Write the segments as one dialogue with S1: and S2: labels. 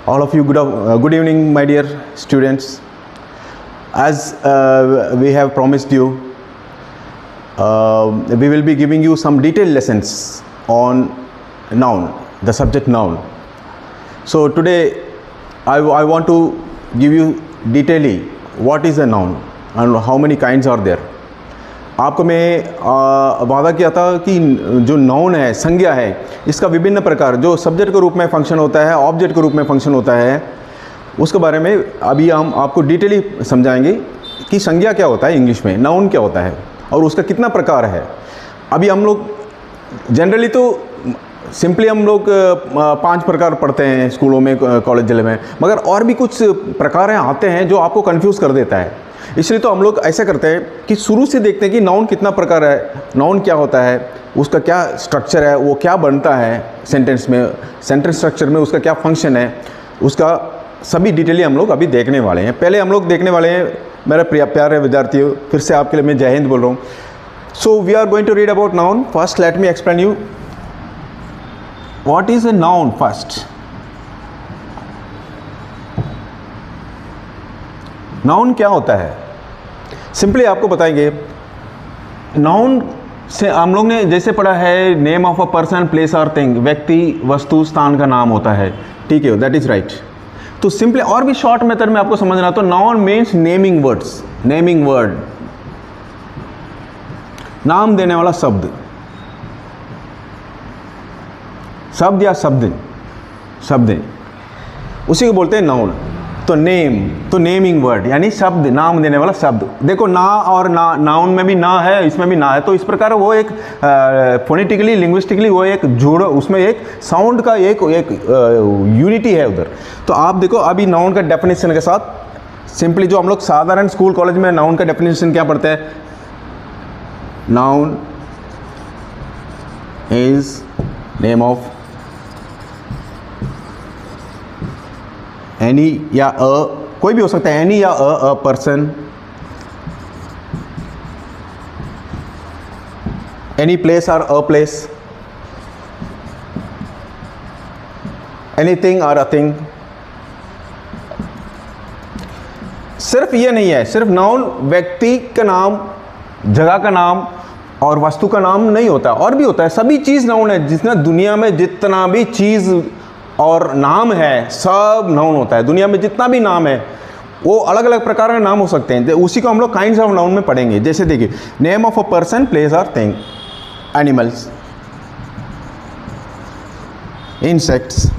S1: All of you, good evening, my dear students. As we have promised you, we will be giving you some detailed lessons on noun, the subject noun. So today I want to give you detailedly what is a noun and how many kinds are there. आपको मैं वादा किया था कि जो noun है, संज्ञा है, इसका विभिन्न प्रकार जो सब्जेक्ट के रूप में फंक्शन होता है, ऑब्जेक्ट के रूप में फंक्शन होता है, उसके बारे में अभी हम आपको डिटेली समझाएंगे कि संज्ञा क्या होता है इंग्लिश में, नाउन क्या होता है और उसका कितना प्रकार है. अभी हम लोग जनरली तो सिंपली हम लोग 5 प्रकार पढ़ते हैं स्कूलों में, कॉलेज जिले में, मगर और भी कुछ प्रकार आते हैं जो आपको कंफ्यूज कर देता है. इसलिए तो हम लोग ऐसा करते हैं कि शुरू से देखते हैं कि नाउन कितना प्रकार है, नाउन क्या होता है, उसका क्या स्ट्रक्चर है, वो क्या बनता है सेंटेंस में, सेंटेंस स्ट्रक्चर में उसका क्या फंक्शन है, उसका सभी डिटेली हम लोग अभी देखने वाले हैं. पहले हम लोग देखने वाले हैं, मेरे प्यारे विद्यार्थियों, फिर से आपके लिए मैं जय हिंद बोल रहा हूँ. So we are going to read about noun. First let me explain you what is a noun. First, noun क्या होता है, सिंपली आपको बताएंगे. नाउन से हम लोग ने जैसे पढ़ा है, name of a person, place और थिंग, व्यक्ति, वस्तु, स्थान का नाम होता है, ठीक है, दैट इज राइट. तो सिंपली और भी शॉर्ट मेथड में आपको समझना, तो noun means naming words, naming word, नाम देने वाला शब्द, शब्द या शब्द, शब्द उसी को बोलते हैं नाउन. तो नेम, तो नेमिंग वर्ड यानी शब्द, नाम देने वाला शब्द. देखो ना और ना, नाउन में भी ना है, इसमें भी ना है, तो इस प्रकार वो एक फोनेटिकली, लिंग्विस्टिकली वो एक जोड़, उसमें एक साउंड का एक यूनिटी है उधर. तो आप देखो अभी नाउन का डेफिनेशन के साथ सिंपली जो हम लोग साधारण स्कूल कॉलेज में नाउन का डेफिनेशन क्या पढ़ते हैं, noun is name of any या अ, कोई भी हो सकता है, एनी या अ पर्सन, एनी प्लेस और अ प्लेस, एनीथिंग और अ थिंग. सिर्फ ये नहीं है, सिर्फ नाउन व्यक्ति का नाम, जगह का नाम और वस्तु का नाम नहीं होता, और भी होता है. सभी चीज़ नाउन है. जितना दुनिया में जितना भी चीज़ और नाम है, सब नाउन होता है. दुनिया में जितना भी नाम है वो अलग अलग प्रकार के नाम हो सकते हैं. उसी को हम लोग काइंड्स ऑफ नाउन में पढ़ेंगे. जैसे देखिए, name of a person, place और थिंग, एनिमल्स, इंसेक्ट्स.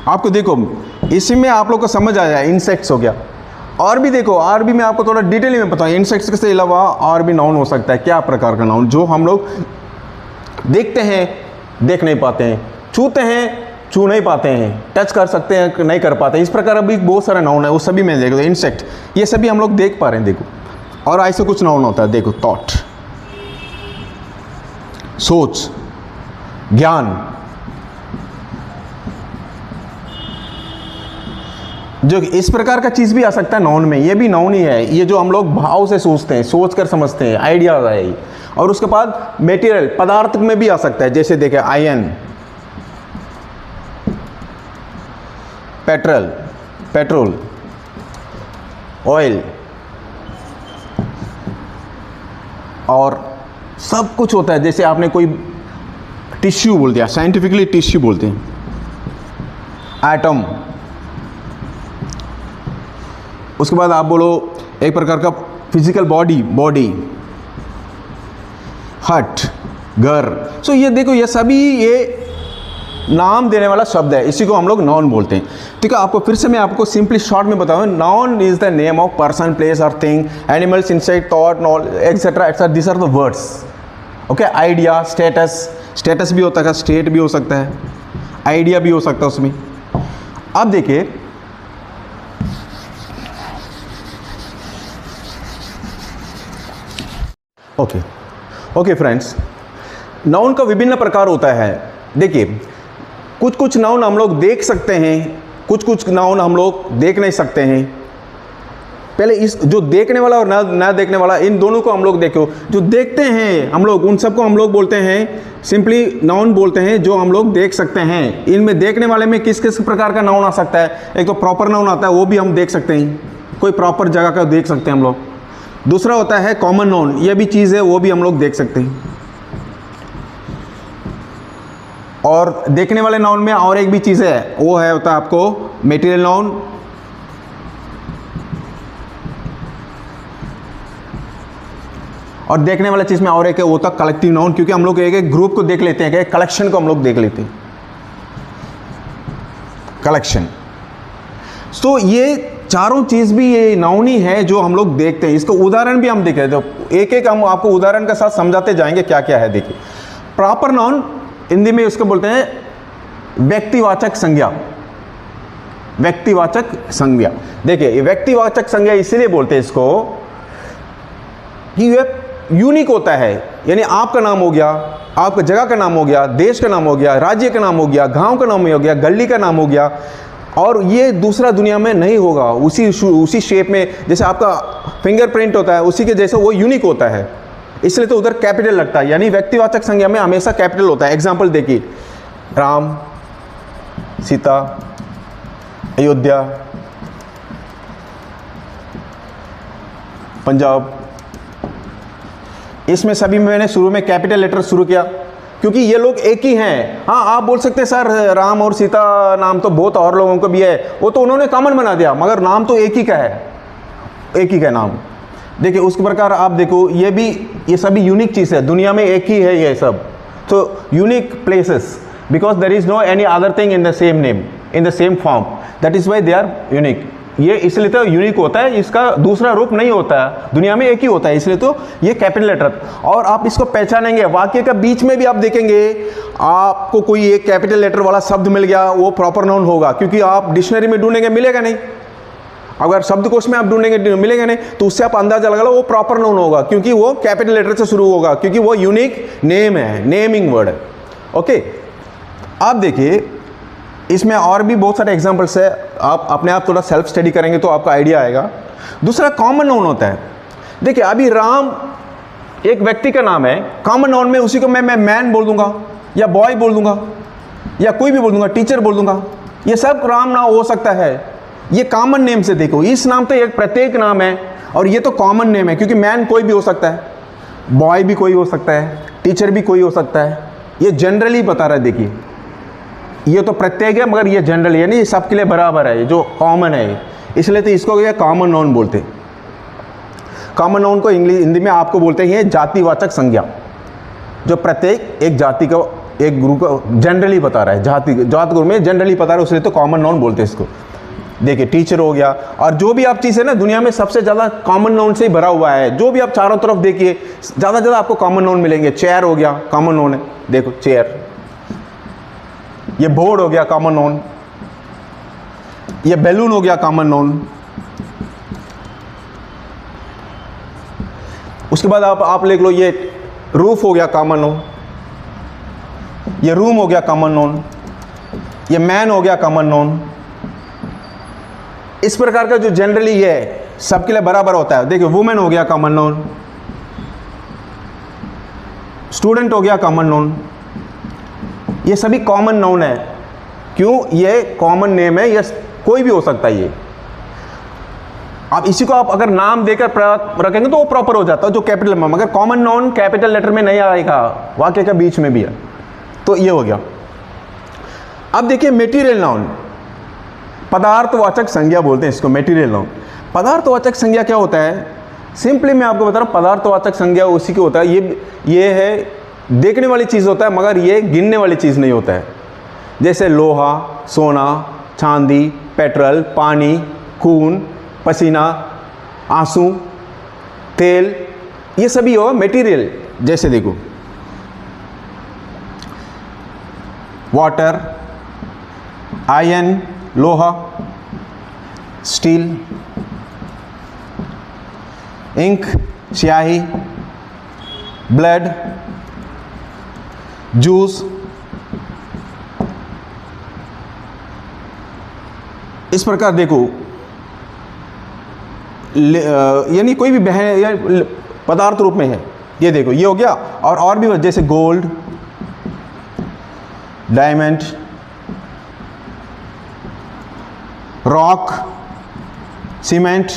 S1: आपको देखो इसी में आप लोग को समझ आ जाए, इंसेक्ट्स हो गया. और भी देखो, और भी मैं आपको थोड़ा डिटेल में बताऊँ, इंसेक्ट्स के अलावा और भी नाउन हो सकता है. क्या प्रकार का नाउन, जो हम लोग देखते हैं, देख नहीं पाते हैं, छूते हैं, छू नहीं पाते हैं, टच कर सकते हैं, नहीं कर पाते. इस प्रकार अभी बहुत सारा नाउन है, वो सभी में देखो. इंसेक्ट, ये सभी हम लोग देख पा रहे हैं. देखो, और ऐसे कुछ नाउन होता है. देखो, थॉट, सोच, ज्ञान, जो इस प्रकार का चीज़ भी आ सकता है नाउन में. ये भी नाउन ही है. ये जो हम लोग भाव से सोचते हैं, सोच कर समझते हैं, आइडिया है. और उसके बाद मेटीरियल, पदार्थ में भी आ सकता है. जैसे देखें, आयन, पेट्रोल, ऑयल, और सब कुछ होता है. जैसे आपने कोई टिश्यू बोल दिया, साइंटिफिकली टिश्यू बोलते हैं. एटम, उसके बाद आप बोलो एक प्रकार का फिजिकल बॉडी, हट, घर. सो ये देखो, ये सभी ये नाम देने वाला शब्द है. इसी को हम लोग नाउन बोलते हैं. ठीक है, आपको फिर से मैं आपको सिंपली शॉर्ट में बताऊं. Noun is the name of person, place और thing, animals, insect, thought, knowledge, etcetera etcetera. This are the words. Okay, idea, status भी होता है, स्टेट भी हो सकता है, आइडिया भी हो सकता है उसमें. अब देखिए, ओके फ्रेंड्स, नाउन का विभिन्न प्रकार होता है. देखिए, कुछ नाउन हम लोग देख सकते हैं, कुछ नाउन हम लोग देख नहीं सकते हैं. पहले इस जो देखने वाला और ना देखने वाला, इन दोनों को हम लोग देखो। जो देखते हैं हम लोग, उन सबको हम लोग बोलते हैं सिंपली नाउन बोलते हैं, जो हम लोग देख सकते हैं। इनमें देखने वाले में किस किस प्रकार का नाउन आ सकता है? एक तो प्रॉपर नाउन आता है, वो भी हम देख सकते हैं, कोई प्रॉपर जगह का देख सकते हैं हम लोग। दूसरा होता है कॉमन नाउन, ये भी चीज़ है, वो भी हम लोग देख सकते हैं। और देखने वाले नाउन में और एक भी चीज़ है, वो है होता है आपको मेटीरियल नाउन। और देखने वाला चीज़ में और एक है, वो होता है कलेक्टिव नाउन, क्योंकि हम लोग एक एक ग्रुप को देख लेते हैं, एक कलेक्शन को हम लोग देख लेते हैं, कलेक्शन। तो ये चारों चीज़ भी ये नाउन ही है जो हम लोग देखते हैं। इसका उदाहरण भी हम देख रहे थे, तो एक एक हम आपको उदाहरण के साथ समझाते जाएंगे क्या क्या है। देखिए, प्रॉपर नाउन हिंदी में इसको बोलते हैं व्यक्तिवाचक संज्ञा। व्यक्तिवाचक संज्ञा, देखिए ये व्यक्तिवाचक संज्ञा इसलिए बोलते हैं इसको कि ये यूनिक होता है। यानी आपका नाम हो गया, आपका जगह का नाम हो गया, देश का नाम हो गया, राज्य का नाम हो गया, गांव का नाम हो गया, गली का नाम हो गया, और ये दूसरा दुनिया में नहीं होगा उसी शेप में। जैसे आपका फिंगरप्रिंट होता है, उसी के जैसे वो यूनिक होता है, इसलिए तो उधर कैपिटल लगता है। यानी व्यक्तिवाचक संज्ञा में हमेशा कैपिटल होता है। एग्जाम्पल देखिए, राम, सीता, अयोध्या, पंजाब, इसमें सभी में मैंने शुरू में कैपिटल लेटर शुरू किया, क्योंकि ये लोग एक ही हैं। हाँ, आप बोल सकते हैं सर राम और सीता नाम तो बहुत और लोगों को भी है, वो तो उन्होंने कॉमन बना दिया, मगर नाम तो एक ही का है, एक ही का नाम। देखिए उस प्रकार आप देखो, ये सभी यूनिक चीज़ है, दुनिया में एक ही है ये सब। तो unique places, because there is no any other thing in the same name, in the same form, that is why they are unique. ये इसलिए तो यूनिक होता है, इसका दूसरा रूप नहीं होता है, दुनिया में एक ही होता है, इसलिए तो ये कैपिटल लेटर। और आप इसको पहचानेंगे, वाक्य के बीच में भी आप देखेंगे, आपको कोई एक कैपिटल लेटर वाला शब्द मिल गया, वो प्रॉपर नाउन होगा, क्योंकि आप डिक्शनरी में ढूंढेंगे मिलेगा नहीं, अगर शब्दकोश में आप ढूंढेंगे मिलेगा नहीं, तो उससे आप अंदाजा लगा लो वो प्रॉपर नाउन होगा, क्योंकि वो कैपिटल लेटर से शुरू होगा, क्योंकि वो यूनिक नेम है, नेमिंग वर्ड है। ओके, आप देखिए इसमें और भी बहुत सारे एग्जांपल्स है, आप अपने आप थोड़ा सेल्फ स्टडी करेंगे तो आपका आइडिया आएगा। दूसरा कॉमन नाउन होता है। देखिए अभी राम एक व्यक्ति का नाम है, कॉमन नाउन में उसी को मैं मैन बोल दूंगा, या बॉय बोल दूंगा, या कोई भी बोल दूंगा, टीचर बोल दूंगा, ये सब राम नाम हो सकता है। ये कॉमन नेम से देखो, इस नाम तो एक प्रत्येक नाम है, और ये तो कॉमन नेम है, क्योंकि मैन कोई भी हो सकता है, बॉय भी कोई हो सकता है, टीचर भी कोई हो सकता है। ये जनरली बता रहा है। देखिए ये तो प्रत्येक है, मगर ये जनरल, यानी ये सबके लिए बराबर है, जो कॉमन है, इसलिए तो इसको ये कॉमन नाउन बोलते हैं। कॉमन नाउन को हिंदी में आपको बोलते हैं जातिवाचक संज्ञा, जो प्रत्येक एक जाति को, एक ग्रुप को जनरली बता रहा है, जात ग्रुप में जनरली बता रहा है, इसलिए तो कॉमन नाउन बोलते हैं इसको। देखिए टीचर हो गया, और जो भी आप चीज़ है ना, दुनिया में सबसे ज़्यादा कॉमन नाउन से ही भरा हुआ है। जो भी आप चारों तरफ देखिए, ज़्यादा आपको कॉमन नाउन मिलेंगे। चेयर हो गया, कॉमन नाउन है, देखो चेयर। ये बोर्ड हो गया, कॉमन नाउन। ये बैलून हो गया, कॉमन नाउन। उसके बाद आप लिख लो, ये रूफ हो गया, कॉमन नाउन। ये रूम हो गया, कॉमन नाउन। ये मैन हो गया, कॉमन नाउन। इस प्रकार का जो जनरली ये सबके लिए बराबर होता है। देखिए वुमेन हो गया, कॉमन नाउन। स्टूडेंट हो गया, कॉमन नाउन। ये सभी कॉमन नाउन है। क्यों? ये कॉमन नेम है, ये कोई भी हो सकता है। ये आप इसी को आप अगर नाम देकर रखेंगे तो वो प्रॉपर हो जाता है, जो कैपिटल में। मगर कॉमन नाउन कैपिटल लेटर में नहीं आएगा, वाक्य के बीच में भी है। तो ये हो गया। अब देखिए मेटीरियल नाउन, पदार्थवाचक संज्ञा बोलते हैं इसको, मेटीरियल नाउन। पदार्थवाचक संज्ञा क्या होता है? सिंपली मैं आपको बता रहा हूँ, पदार्थवाचक संज्ञा उसी की होता है। ये है देखने वाली चीज़ होता है, मगर ये गिनने वाली चीज़ नहीं होता है। जैसे लोहा, सोना, चांदी, पेट्रोल, पानी, खून, पसीना, आंसू, तेल, ये सभी हो मटेरियल। जैसे देखो वाटर, आयरन, लोहा, स्टील, इंक, स्याही, ब्लड, जूस। इस प्रकार देखो, यानी कोई भी बहन या पदार्थ रूप में है। ये देखो ये हो गया। और भी जैसे gold, diamond, rock, cement,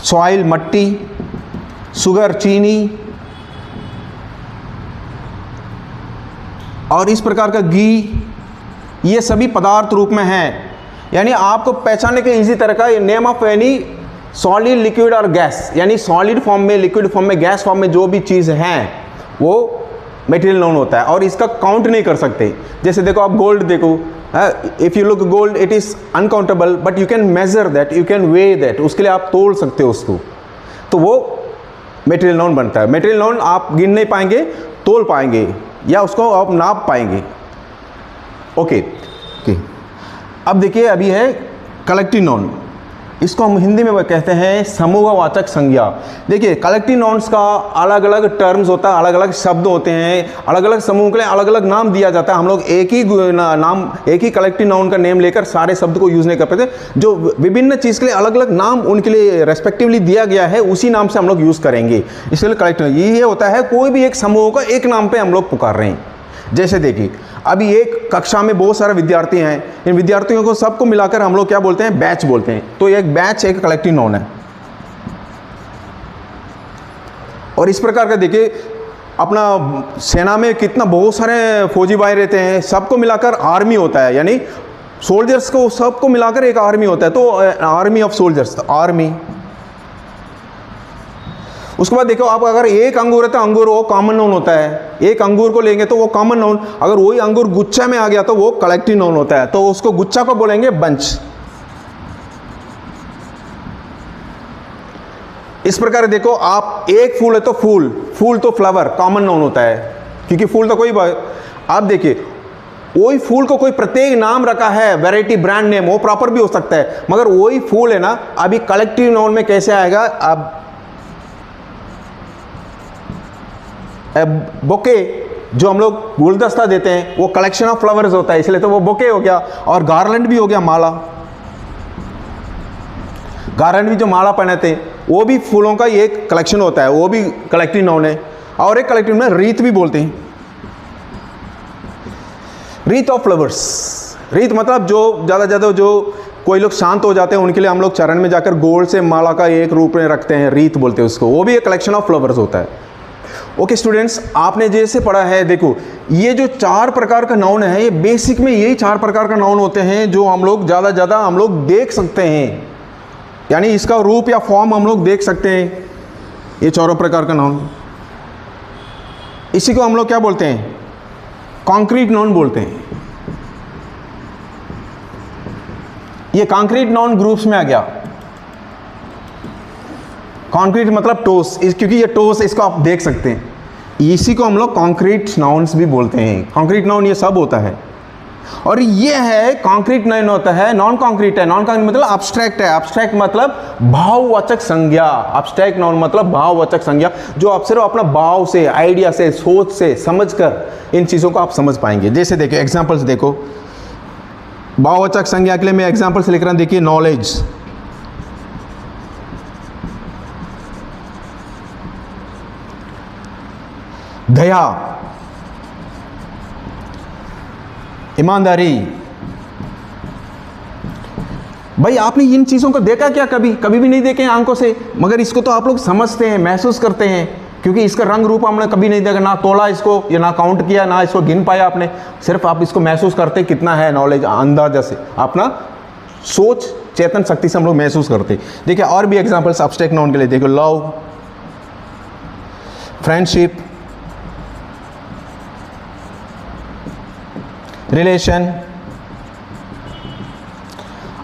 S1: soil मट्टी, शुगर चीनी, और इस प्रकार का घी, ये सभी पदार्थ रूप में हैं। यानी आपको पहचानने के इसी तरह का name of any solid, liquid और गैस, यानी सॉलिड फॉर्म में, लिक्विड फॉर्म में, गैस फॉर्म में जो भी चीज़ हैं वो मटेरियल नाउन होता है, और इसका काउंट नहीं कर सकते। जैसे देखो आप गोल्ड देखो, if you look gold it is uncountable but you can measure that, you can way that, उसके लिए आप तोल सकते हो उसको, तो वो मटेरियल नाउन बनता है। मटेरियल नाउन आप गिन नहीं पाएंगे, तोल पाएंगे या उसको आप नाप पाएंगे। ओके। अब देखिए अभी है कलेक्टिव नाउन, इसको हम हिंदी में कहते हैं समूहवाचक संज्ञा। देखिए कलेक्टिव नाउन्स का अलग अलग टर्म्स होता है, अलग अलग शब्द होते हैं, अलग अलग समूह के लिए अलग अलग नाम दिया जाता है। हम लोग एक ही नाम, एक ही कलेक्टिव नाउन का नेम लेकर सारे शब्द को यूज़ नहीं कर पाते। जो विभिन्न चीज़ के लिए अलग अलग नाम उनके लिए रेस्पेक्टिवली दिया गया है, उसी नाम से हम लोग यूज़ करेंगे। इसलिए कलेक्टिव ये होता है कोई भी एक समूह का एक नाम पर हम लोग पुकार रहे हैं। जैसे देखिए अभी एक कक्षा में बहुत सारे विद्यार्थी हैं, इन विद्यार्थियों को सबको मिलाकर हम लोग क्या बोलते हैं, बैच बोलते हैं। तो एक बैच एक कलेक्टिव नाउन है। और इस प्रकार का देखिए अपना सेना में कितना बहुत सारे फौजी भाई रहते हैं, सबको मिलाकर आर्मी होता है, यानी सोल्जर्स को सबको मिलाकर एक आर्मी होता है। तो आर्मी ऑफ सोल्जर्स, आर्मी। उसके बाद देखो आप अगर एक अंगूर है तो अंगूर वो कॉमन नाउन होता है, एक अंगूर को लेंगे तो वो कॉमन नाउन। अगर वही अंगूर गुच्छा में आ गया तो वो कलेक्टिव नाउन होता है, तो उसको गुच्छा को बोलेंगे बंच। इस प्रकार देखो आप एक फूल है तो फूल, फूल तो फ्लावर कॉमन नाउन होता है, क्योंकि फूल तो कोई। आप देखिए वही फूल को कोई प्रत्येक नाम रखा है, वैरायटी ब्रांड नेम, वो प्रॉपर भी हो सकता है, मगर वही फूल है ना, अभी कलेक्टिव नाउन में कैसे आएगा। अब बोके जो हम लोग गुलदस्ता देते हैं वो कलेक्शन ऑफ फ्लावर्स होता है, इसलिए तो वो बोके हो गया। और गार्लैंड भी हो गया, माला। गार्लैंड भी जो माला पहनाते हैं वो भी फूलों का एक कलेक्शन होता है, वो भी कलेक्टिव नाउन है। और एक कलेक्टिव में रीत भी बोलते हैं, रीत ऑफ फ्लावर्स। रीत मतलब जो ज़्यादा जो कोई लोग शांत हो जाते हैं उनके लिए हम लोग चरण में जाकर गोल से माला का एक रूप में रखते हैं, रीत बोलते हैं उसको, वो भी एक कलेक्शन ऑफ फ्लावर्स होता है। ओके स्टूडेंट्स, आपने जैसे पढ़ा है, देखो ये जो चार प्रकार का नाउन है, ये बेसिक में यही चार प्रकार का नाउन होते हैं जो हम लोग ज़्यादा हम लोग देख सकते हैं, यानी इसका रूप या फॉर्म हम लोग देख सकते हैं, ये चारों प्रकार का नाउन। इसी को हम लोग क्या बोलते हैं, कॉन्क्रीट नाउन बोलते हैं। ये कॉन्क्रीट नाउन ग्रुप्स में आ गया। कॉन्क्रीट मतलब ठोस, क्योंकि ये ठोस, इसको आप देख सकते हैं, इसी को हम लोग कॉन्क्रीट नाउन्स भी बोलते हैं। कॉन्क्रीट नाउन ये सब होता है। और ये है कॉन्क्रीट नाउन होता है, नॉन कॉन्क्रीट है। नॉन कॉन्क्रीट मतलब अब्स्ट्रैक्ट है। अब्स्ट्रैक्ट मतलब भाववाचक संज्ञा। अब्स्ट्रैक्ट नाउन मतलब भाववाचक संज्ञा, जो आप सिर्फ अपना भाव से, आइडिया से, सोच से समझकर इन चीज़ों को आप समझ पाएंगे। जैसे देखो एग्जाम्पल्स देखो, भाववाचक संज्ञा के लिए मैं एग्जाम्पल्स लिख रहा हूँ। देखिए नॉलेज, दया, ईमानदारी। भाई आपने इन चीज़ों को देखा क्या कभी? कभी भी नहीं देखे आंखों से, मगर इसको तो आप लोग समझते हैं, महसूस करते हैं, क्योंकि इसका रंग रूप हमने कभी नहीं देखा, ना तोला इसको, या ना काउंट किया, ना इसको गिन पाया आपने। सिर्फ आप इसको महसूस करते कितना है नॉलेज, अंदाजा से, अपना सोच चेतन शक्ति से हम लोग महसूस करते। देखिए और भी एग्जाम्पल्स एब्स्ट्रैक्ट नाउन के लिए देखो, लव, फ्रेंडशिप, रिलेशन।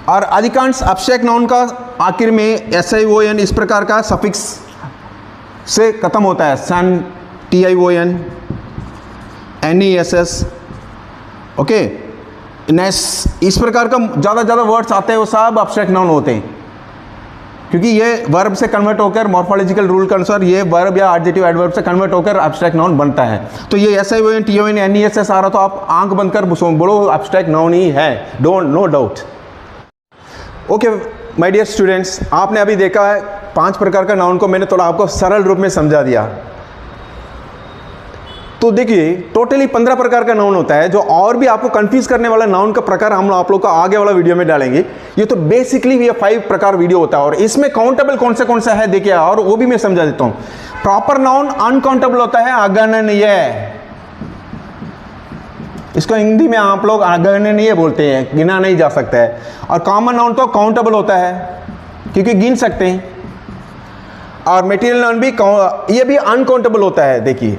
S1: और अधिकांश एब्स्ट्रैक्ट नाउन का आखिर में SION इस प्रकार का सफिक्स से खत्म होता है, सन, TION, NESS, ओके, नेस, इस प्रकार का ज़्यादा वर्ड्स आते हैं, वो सब एब्स्ट्रैक्ट नाउन होते हैं, क्योंकि ये वर्ब से कन्वर्ट होकर मॉर्फोलॉजिकल रूल के अनुसार ये वर्ब या एडजेक्टिव एडवर्ब से कन्वर्ट होकर एब्स्ट्रैक्ट नाउन बनता है। तो ये SION, TION, NESS आ रहा, तो आप आंख बंद कर बोलो एब्स्ट्रैक्ट नाउन ही है, don't, no doubt. Okay my dear students, आपने अभी देखा है 5 प्रकार का नाउन को मैंने थोड़ा आपको सरल रूप में समझा दिया। तो देखिए टोटली 15 प्रकार का नाउन होता है। जो और भी आपको कंफ्यूज करने वाला नाउन का प्रकार हम आप लोग को आगे वाला वीडियो में डालेंगे। ये तो बेसिकली ये 5 प्रकार वीडियो होता है और इसमें काउंटेबल कौन सा है देखिए, और वो भी मैं समझा देता हूं। प्रॉपर नाउन अनकाउंटेबल होता है, अगणनीय। इसको हिंदी में आप लोग अगणनीय बोलते हैं, गिना नहीं जा सकता है। और कॉमन नाउन तो काउंटेबल होता है क्योंकि गिन सकते हैं। और मटेरियल नाउन भी ये भी अनकाउंटेबल होता है। देखिए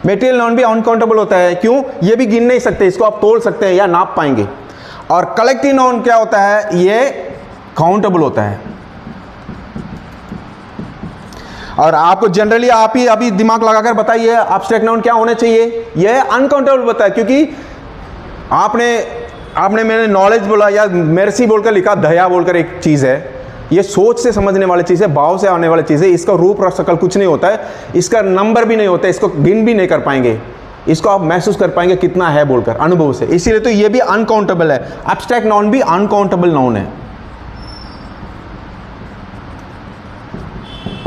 S1: मटेरियल नाउन भी अनकाउंटेबल होता है, क्यों? ये भी गिन नहीं सकते, इसको आप तोल सकते हैं या नाप पाएंगे। और कलेक्टिव नाउन क्या होता है? ये काउंटेबल होता है। और आपको जनरली आप ही अभी दिमाग लगाकर बताइए एब्स्ट्रैक्ट नाउन क्या होना चाहिए? ये अनकाउंटेबल होता है, क्योंकि आपने मैंने नॉलेज बोला या मेर्सी बोलकर लिखा, दया बोलकर एक चीज़ है। ये सोच से समझने वाली चीज़ है, भाव से आने वाली चीज़ है। इसका रूप और शकल कुछ नहीं होता है, इसका नंबर भी नहीं होता है, इसको गिन भी नहीं कर पाएंगे। इसको आप महसूस कर पाएंगे कितना है बोलकर, अनुभव से। इसीलिए तो ये भी अनकाउंटेबल है। एब्स्ट्रैक्ट नाउन भी अनकाउंटेबल नाउन है।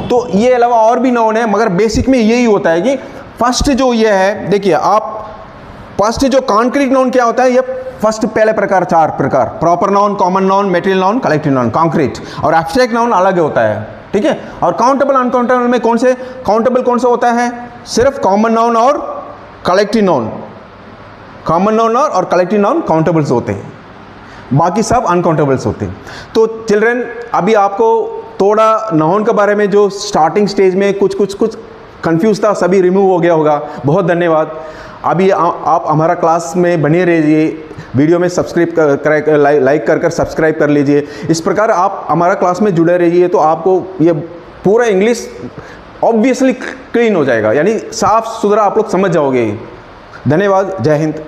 S1: तो ये अलावा और भी नाउन है, मगर बेसिक में यही होता है कि फर्स्ट जो ये है, देखिए आप फर्स्ट जो कॉन्क्रीट नाउन क्या होता है? ये फर्स्ट पहले प्रकार 4 प्रकार, proper noun, common noun, material noun, collective noun, concrete. और एब्स्ट्रैक्ट नाउन अलग होता है, ठीक है। और काउंटेबल अनकाउंटेबल में कौन से काउंटेबल कौन सा होता है? सिर्फ कॉमन नाउन और कलेक्टिव नाउन। कॉमन नाउन और कलेक्टिव नाउन काउंटेबल्स होते हैं, बाकी सब अनकाउंटेबल्स होते हैं। तो चिल्ड्रन अभी आपको थोड़ा नाउन के बारे में जो स्टार्टिंग स्टेज में कुछ कंफ्यूज था, सभी रिमूव हो गया होगा। बहुत धन्यवाद। अभी आप हमारा क्लास में बने रहिए, वीडियो में सब्सक्राइब लाइक कर सब्सक्राइब कर लीजिए। इस प्रकार आप हमारा क्लास में जुड़े रहिए तो आपको ये पूरा इंग्लिश ऑब्वियसली क्लीन हो जाएगा, यानी साफ सुथरा आप लोग समझ जाओगे। धन्यवाद। जय हिंद।